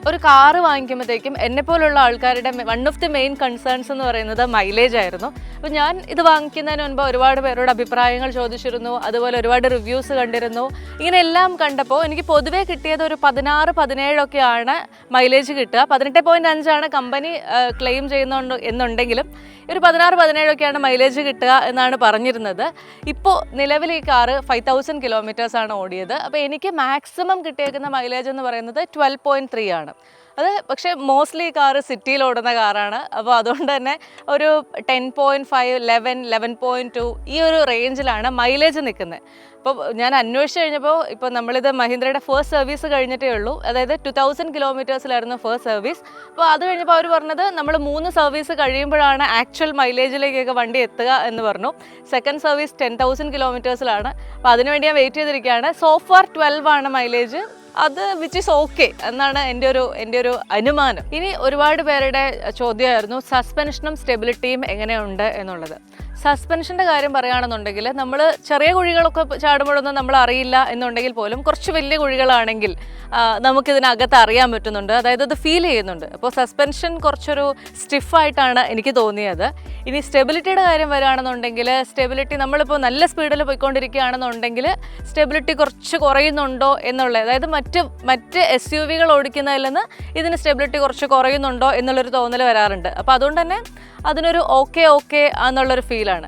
ഒരു കാറ് വാങ്ങിക്കുമ്പോഴത്തേക്കും എന്നെപ്പോലുള്ള ആൾക്കാരുടെ one of the main concerns എന്ന് പറയുന്നത് മൈലേജ് ആയിരുന്നു. അപ്പോൾ ഞാൻ ഇത് വാങ്ങിക്കുന്നതിന് മുൻപ് ഒരുപാട് പേരോട് അഭിപ്രായങ്ങൾ ചോദിച്ചിരുന്നു, അതുപോലെ ഒരുപാട് റിവ്യൂസ് കണ്ടിരുന്നു. ഇങ്ങനെ എല്ലാം കണ്ടപ്പോൾ എനിക്ക് പൊതുവേ കിട്ടിയത് ഒരു 16-17 ഒക്കെയാണ് മൈലേജ് കിട്ടുക. 18.5 കമ്പനി ക്ലെയിം ചെയ്യുന്നുണ്ട് എന്നുണ്ടെങ്കിലും ഒരു 16-17 ഒക്കെയാണ് മൈലേജ് കിട്ടുക എന്നാണ് പറഞ്ഞിരുന്നത്. ഇപ്പോൾ നിലവിൽ ഈ കാറ് 5000 കിലോമീറ്റേഴ്സാണ് ഓടിയത്. അപ്പോൾ എനിക്ക് മാക്സിമം കിട്ടിയേക്കുന്ന മൈലേജ് എന്ന് പറയുന്നത് 12.3 ആണ്. അത് പക്ഷേ മോസ്റ്റ്ലി ഈ കാറ് സിറ്റിയിൽ ഓടുന്ന കാറാണ്. അപ്പോൾ അതുകൊണ്ട് തന്നെ ഒരു 10.5, 11.2 ഈ ഒരു റേഞ്ചിലാണ് മൈലേജ് നിൽക്കുന്നത്. അപ്പോൾ ഞാൻ അന്വേഷിച്ച് കഴിഞ്ഞപ്പോൾ ഇപ്പോൾ നമ്മളിത് മഹീന്ദ്രയുടെ ഫസ്റ്റ് സർവീസ് കഴിഞ്ഞിട്ടേ ഉള്ളൂ. അതായത് 2000 കിലോമീറ്റേഴ്സിലായിരുന്നു ഫസ്റ്റ് സർവീസ്. അപ്പോൾ അത് കഴിഞ്ഞപ്പോൾ അവർ പറഞ്ഞത് നമ്മൾ 3 സർവീസ് കഴിയുമ്പോഴാണ് ആക്ച്വൽ മൈലേജിലേക്കൊക്കെ വണ്ടി എത്തുക എന്ന് പറഞ്ഞു. Second service 10,000 കിലോമീറ്റേഴ്സിലാണ്. അപ്പോൾ അതിനുവേണ്ടി ഞാൻ വെയിറ്റ് ചെയ്തിരിക്കുകയാണ്. സോ ഫാർ 12 ആണ് മൈലേജ്. അത് വിച്ച് ഈസ് ഓക്കെ എന്നാണ് എൻ്റെ ഒരു അനുമാനം. ഇനി ഒരുപാട് പേരുടെ ചോദ്യമായിരുന്നു സസ്പെൻഷനും സ്റ്റെബിലിറ്റിയും എങ്ങനെയുണ്ട് എന്നുള്ളത്. സസ്പെൻഷൻ്റെ കാര്യം പറയുകയാണെന്നുണ്ടെങ്കിൽ നമ്മൾ ചെറിയ കുഴികളൊക്കെ ചാടുമ്പോഴൊന്നും നമ്മൾ അറിയില്ല എന്നുണ്ടെങ്കിൽ പോലും കുറച്ച് വലിയ കുഴികളാണെങ്കിൽ നമുക്കിതിനകത്ത് അറിയാൻ പറ്റുന്നുണ്ട്, അതായത് അത് ഫീൽ ചെയ്യുന്നുണ്ട്. അപ്പോൾ സസ്പെൻഷൻ കുറച്ചൊരു സ്റ്റിഫായിട്ടാണ് എനിക്ക് തോന്നിയത്. ഇനി സ്റ്റെബിലിറ്റിയുടെ കാര്യം വരികയാണെന്നുണ്ടെങ്കിൽ സ്റ്റെബിലിറ്റി നമ്മളിപ്പോൾ നല്ല സ്പീഡിൽ പോയിക്കൊണ്ടിരിക്കുകയാണെന്നുണ്ടെങ്കിൽ സ്റ്റെബിലിറ്റി കുറച്ച് കുറയുന്നുണ്ടോ എന്നുള്ളത്, അതായത് മറ്റ് SUV-കൾ ഓടിക്കുന്നതിൽ നിന്ന് ഇതിന് സ്റ്റെബിലിറ്റി കുറച്ച് കുറയുന്നുണ്ടോ എന്നുള്ളൊരു തോന്നൽ വരാറുണ്ട്. അപ്പോൾ അതുകൊണ്ട് തന്നെ അതിനൊരു ഓക്കെ എന്നുള്ളൊരു ഫീലാണ്.